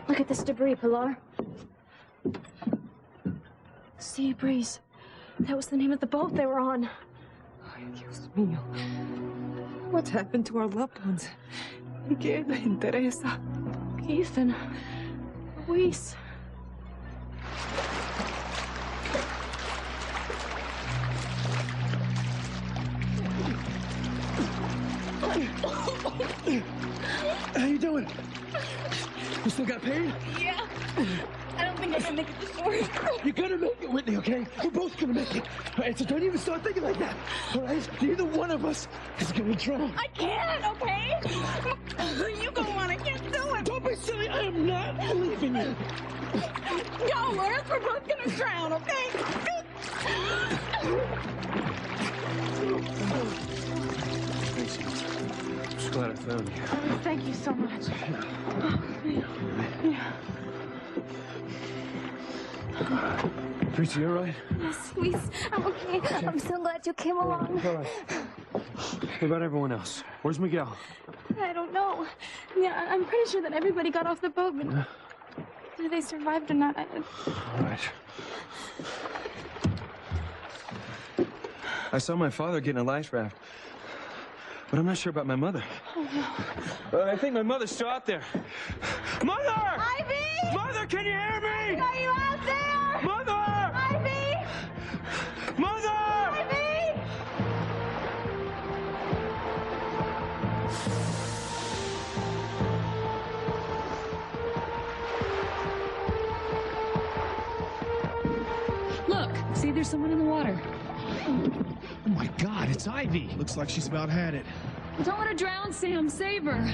Look at this debris, Pilar. Sea breeze. That was the name of the boat they were on. Ay, Dios mío. What's happened to our loved ones? ¿Y qué les interesa? Ethan. Luis. How you doing? You still got pain? Yeah. I don't think I can make it this far. You're gonna make it, Whitney, okay? We're both gonna make it. All right, so don't even start thinking like that, all right? Neither one of us is gonna drown. I can't, okay? You go on, I can't do it. Don't be silly. I am not leaving you. Go, or else we're both gonna drown, okay? Just glad I found you. Oh, thank you so much. Yeah. Teresa, you all right? Yes, Luis, I'm okay. I'm so glad you came along. All right. What about everyone else? Where's Miguel? I don't know. Yeah, I'm pretty sure that everybody got off the boat, but whether they survived or not, All right. I saw my father get in a life raft, but I'm not sure about my mother. Oh, no. I think my mother's still out there. Mother! Ivy! Mother, can you hear me? Are you out there? Mother! Ivy! Mother! Ivy! Look, see, there's someone in the water. Oh my God, it's Ivy. Looks like she's about had it. Don't let her drown, Sam. Save her.